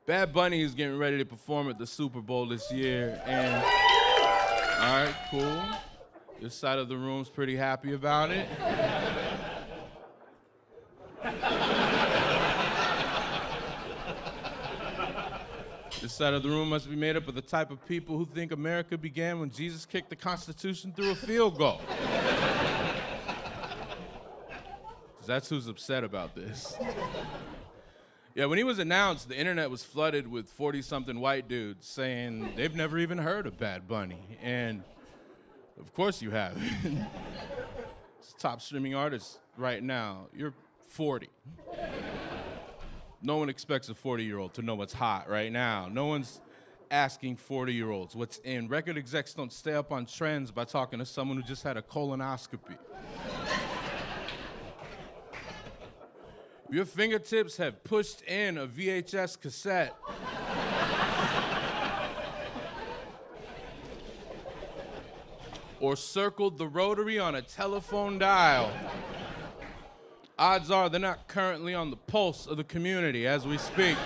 Bsd Bunny is getting ready to perform at the Superbowl this year, and all right, cool. This side of the room's pretty happy about it. This side of the room must be made up of the type of people who think America began when Jesus kicked the Constitution through a field goal. That's who's upset about this. Yeah, when he was announced, the internet was flooded with 40-something white dudes saying they've never even heard of Bsd Bunny. And of course you have. It's the top streaming artist right now. You're 40. No one expects a 40-year-old to know what's hot right now. No one's asking 40-year-olds what's in. Record execs don't stay up on trends by talking to someone who just had a colonoscopy. Your fingertips have pushed in a VHS cassette. Or circled the rotary on a telephone dial. Odds are they're not currently on the pulse of the community as we speak.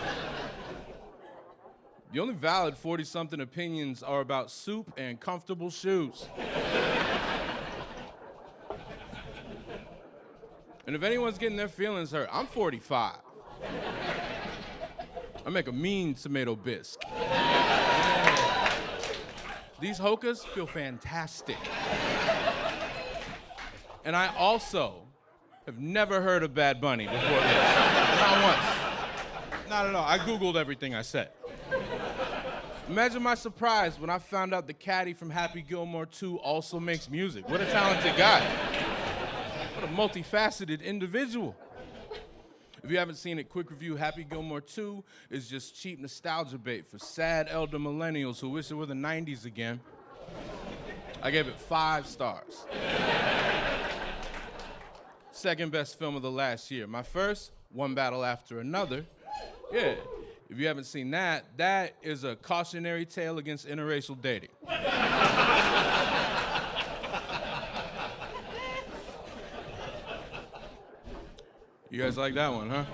The only valid 40-something opinions are about soup and comfortable shoes. And if anyone's getting their feelings hurt, I'm 45. I make a mean tomato bisque. These hokas feel fantastic. And I also have never heard of Bsd Bunny before this. Not once. Not at all. I Googled everything I said. Imagine my surprise when I found out the caddy from Happy Gilmore 2 also makes music. What a talented guy. What a multifaceted individual. If you haven't seen it, quick review, Happy Gilmore 2 is just cheap nostalgia bait for sad elder millennials who wish it were the 90s again. I gave it 5 stars. Second best film of the last year. My first, One Battle After Another. Yeah, if you haven't seen that, that is a cautionary tale against interracial dating. You guys like that one, huh?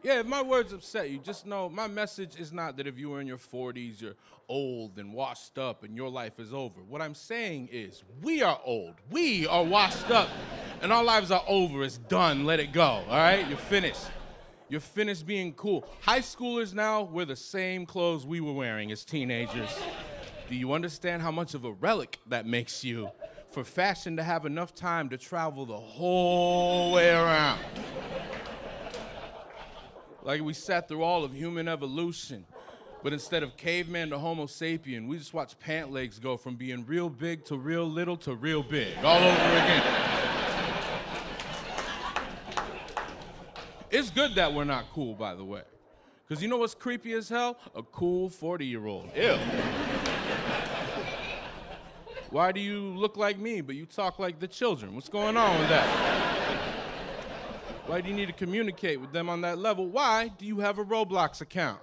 Yeah, if my words upset you, just know my message is not that if you were in your 40s, you're old and washed up and your life is over. What I'm saying is we are old, we are washed up, and our lives are over. It's done, let it go, all right? You're finished. You're finished being cool. High schoolers now wear the same clothes we were wearing as teenagers. Do you understand how much of a relic that makes you? For fashion to have enough time to travel the whole way around. Like we sat through all of human evolution, but instead of caveman to Homo sapien, we just watched pant legs go from being real big to real little to real big, all over again. It's good that we're not cool, by the way. Because you know what's creepy as hell? A cool 40-year-old. Ew. Why do you look like me, but you talk like the children? What's going on with that? Why do you need to communicate with them on that level? Why do you have a Roblox account?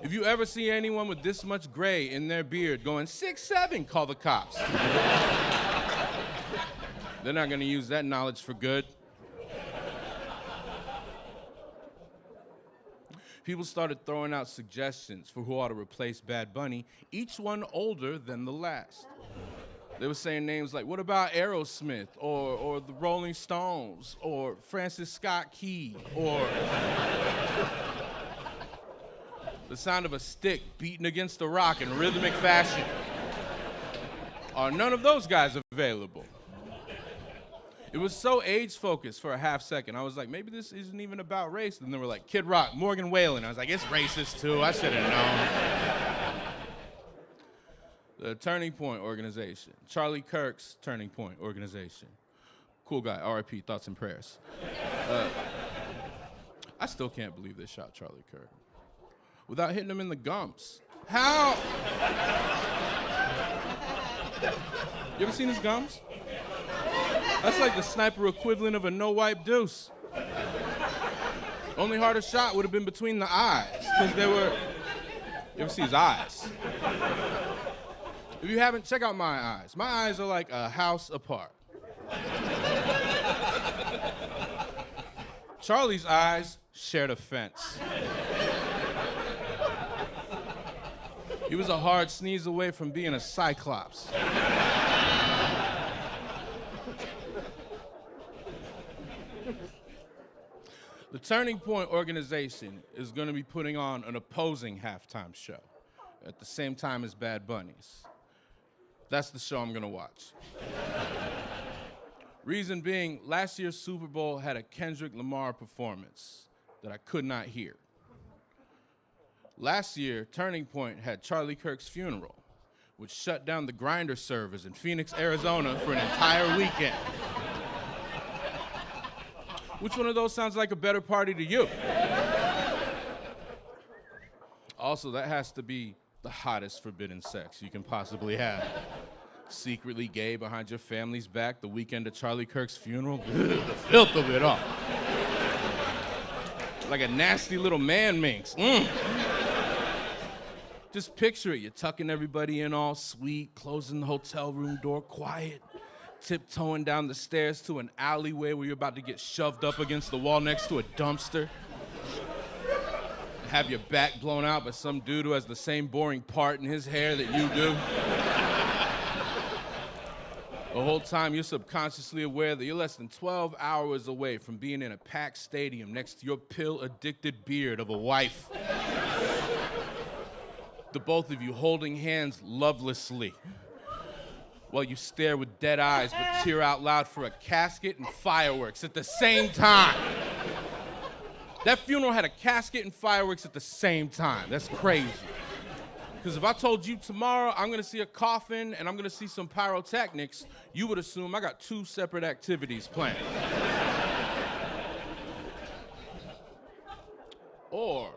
If you ever see anyone with this much gray in their beard going 6'7", call the cops. They're not gonna use that knowledge for good. People started throwing out suggestions for who ought to replace Bsd Bunny, each one older than the last. They were saying names like, what about Aerosmith, or the Rolling Stones, or Francis Scott Key, or the sound of a stick beating against a rock in rhythmic fashion. Are none of those guys available? It was so age-focused for a half second. I was like, maybe this isn't even about race. And they were like, Kid Rock, Morgan Wallen. I was like, it's racist too. I should have known. The Turning Point organization. Charlie Kirk's Turning Point organization. Cool guy, RIP, thoughts and prayers. I still can't believe they shot Charlie Kirk without hitting him in the gums. How? You ever seen his gums? That's like the sniper equivalent of a no-wipe deuce. Only harder shot would have been between the eyes, because they were... You ever see his eyes? If you haven't, check out my eyes. My eyes are like a house apart. Charlie's eyes shared a fence. He was a hard sneeze away from being a cyclops. The Turning Point organization is going to be putting on an opposing halftime show at the same time as Bad Bunny's. That's the show I'm going to watch. Reason being, last year's Super Bowl had a Kendrick Lamar performance that I could not hear. Last year, Turning Point had Charlie Kirk's funeral, which shut down the Grindr servers in Phoenix, Arizona for an entire weekend. Which one of those sounds like a better party to you? Also, that has to be the hottest forbidden sex you can possibly have. Secretly gay behind your family's back the weekend of Charlie Kirk's funeral. The filth of it all. Like a nasty little man minx. Just picture it. You're tucking everybody in all sweet, closing the hotel room door quiet, tiptoeing down the stairs to an alleyway where you're about to get shoved up against the wall next to a dumpster. Have your back blown out by some dude who has the same boring part in his hair that you do. The whole time you're subconsciously aware that you're less than 12 hours away from being in a packed stadium next to your pill-addicted beard of a wife. The both of you holding hands lovelessly while you stare with dead eyes but cheer out loud for a casket and fireworks at the same time. That funeral had a casket and fireworks at the same time. That's crazy. Because if I told you tomorrow I'm gonna see a coffin and I'm gonna see some pyrotechnics, you would assume I got two separate activities planned. Or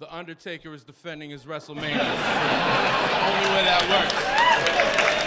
The Undertaker is defending his WrestleMania. That's the only way that works.